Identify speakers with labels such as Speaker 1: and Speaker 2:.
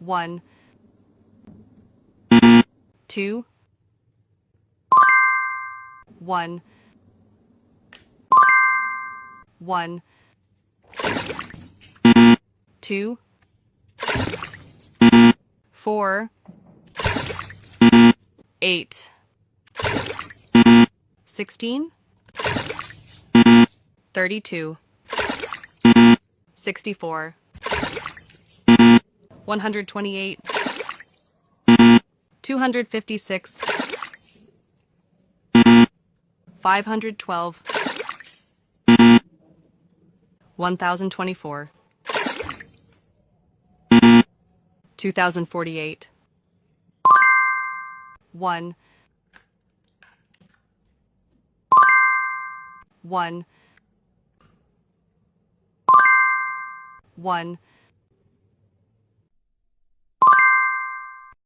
Speaker 1: 1, 2, 1, 1, 2, 4, 8, 16, 32, 64, 128, 256, 512, 1024, 2048, 1, 1, 1,